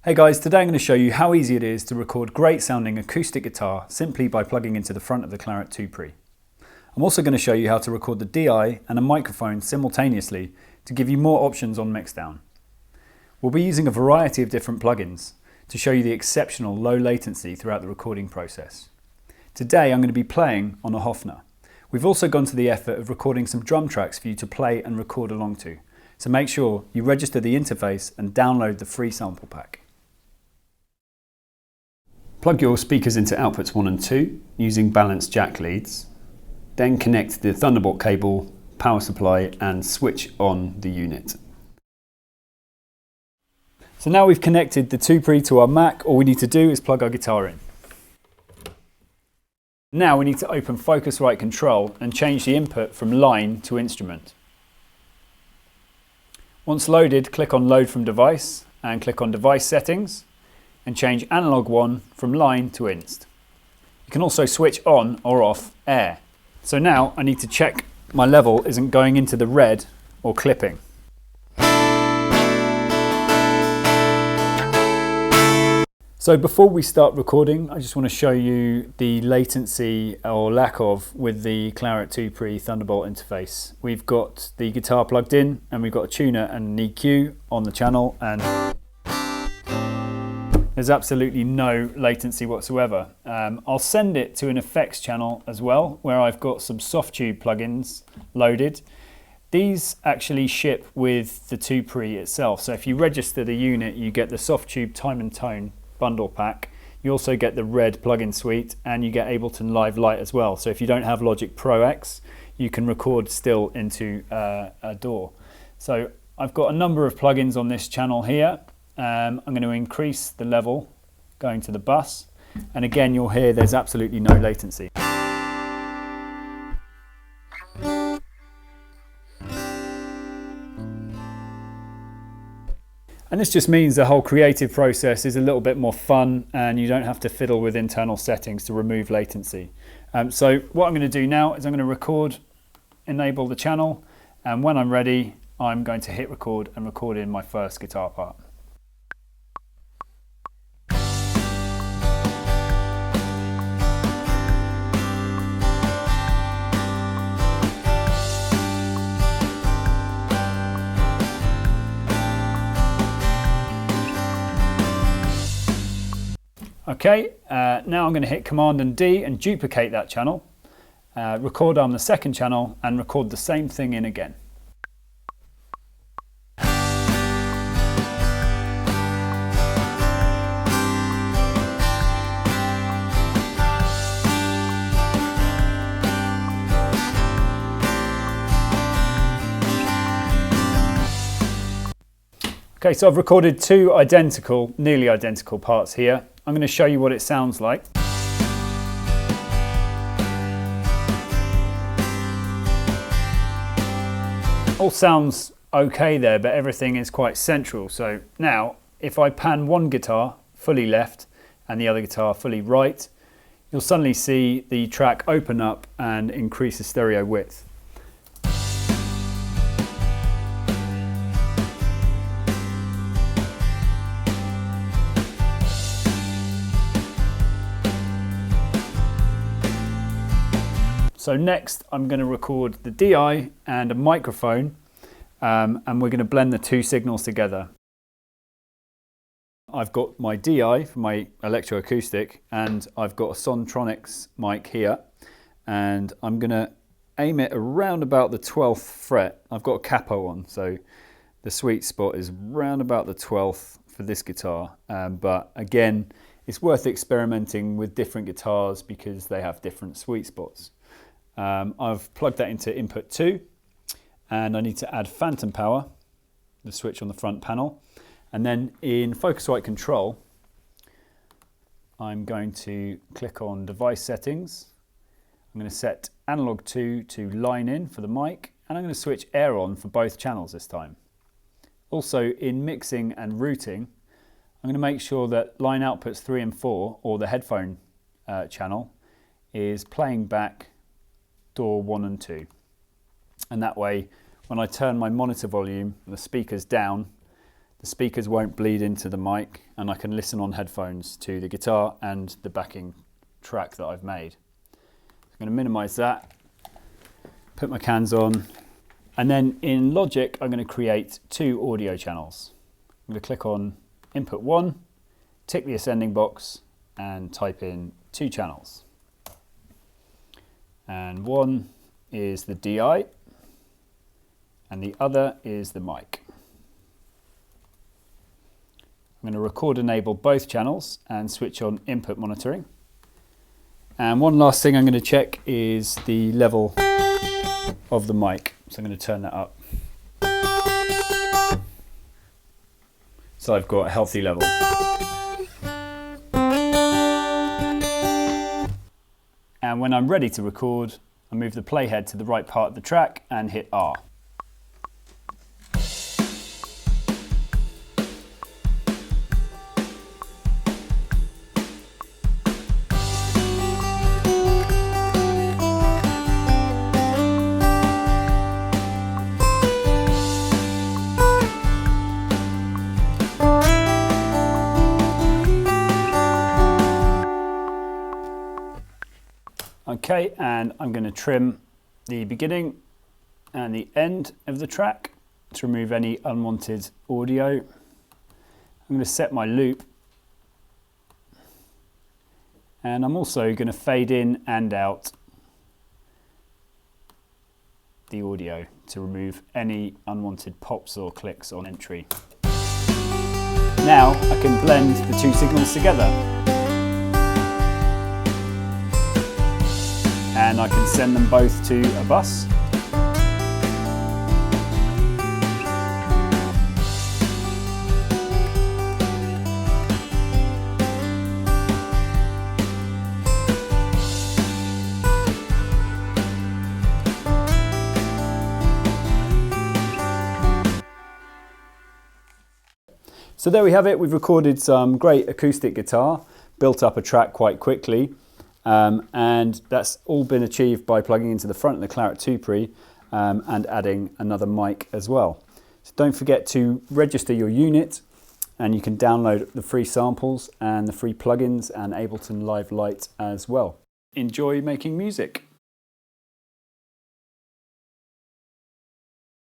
Hey guys, today I'm going to show you how easy it is to record great sounding acoustic guitar simply by plugging into the front of the Clarett 2 Pre. I'm also going to show you how to record the DI and a microphone simultaneously to give you more options on mixdown. We'll be using a variety of different plugins to show you the exceptional low latency throughout the recording process. Today I'm going to be playing on a Hofner. We've also gone to the effort of recording some drum tracks for you to play and record along to, so make sure you register the interface and download the free sample pack. Plug your speakers into outputs 1 and 2 using balanced jack leads. Then connect the Thunderbolt cable, power supply and switch on the unit. So now we've connected the 2 Pre to our Mac, all we need to do is plug our guitar in. Now we need to open Focusrite Control and change the input from line to instrument. Once loaded, click on Load from Device and click on Device Settings and change Analog 1 from line to inst. You can also switch on or off air. So now I need to check my level isn't going into the red or clipping. So before we start recording, I just want to show you the latency or lack of with the Clarett 2 Pre Thunderbolt interface. We've got the guitar plugged in and we've got a tuner and an EQ on the channel, and there's absolutely no latency whatsoever. I'll send it to an effects channel as well, where I've got some Softube plugins loaded. These actually ship with the 2 Pre itself. So if you register the unit, you get the Softube Time and Tone bundle pack. You also get the Red plugin suite and you get Ableton Live Lite as well. So if you don't have Logic Pro X, you can record still into a DAW. So I've got a number of plugins on this channel here. I'm going to increase the level going to the bus, and again you'll hear there's absolutely no latency. And this just means the whole creative process is a little bit more fun and you don't have to fiddle with internal settings to remove latency. So what I'm going to do now is I'm going to record, enable the channel, and when I'm ready I'm going to hit record and record in my first guitar part. Okay, now I'm going to hit Command and D and duplicate that channel, record on the second channel and record the same thing in again. Okay, so I've recorded two nearly identical parts here. I'm going to show you what it sounds like. All sounds okay there, but everything is quite central. So now, if I pan one guitar fully left and the other guitar fully right, you'll suddenly see the track open up and increase the stereo width. So next I'm going to record the DI and a microphone, and we're going to blend the two signals together. I've got my DI for my electroacoustic and I've got a Sontronics mic here, and I'm going to aim it around about the 12th fret. I've got a capo on, so the sweet spot is round about the 12th for this guitar, but again it's worth experimenting with different guitars because they have different sweet spots. I've plugged that into input 2 and I need to add phantom power, the switch on the front panel, and then in Focusrite Control I'm going to click on Device Settings. I'm going to set Analog 2 to line in for the mic, and I'm going to switch air on for both channels this time. Also in mixing and routing I'm going to make sure that line outputs 3 and 4, or the headphone channel, is playing back DAW 1 and 2, and that way when I turn my monitor volume and the speakers down, The speakers won't bleed into the mic, and I can listen on headphones to the guitar and the backing track that I've made. I'm going to minimize that, put my cans on, and then in Logic I'm going to create 2 audio channels. I'm going to click on input 1, tick the ascending box and type in 2 channels. And one is the DI and the other is the mic. I'm going to record enable both channels and switch on input monitoring. And one last thing I'm going to check is the level of the mic. So I'm going to turn that up. So I've got a healthy level. And when I'm ready to record, I move the playhead to the right part of the track and hit R. Okay, and I'm going to trim the beginning and the end of the track to remove any unwanted audio. I'm going to set my loop, and I'm also going to fade in and out the audio to remove any unwanted pops or clicks on entry. Now I can blend the 2 signals together. And I can send them both to a bus. So there we have it. We've recorded some great acoustic guitar, built up a track quite quickly. And that's all been achieved by plugging into the front of the Clarett 2 Pre and adding another mic as well. So don't forget to register your unit, and you can download the free samples and the free plugins and Ableton Live Lite as well. Enjoy making music.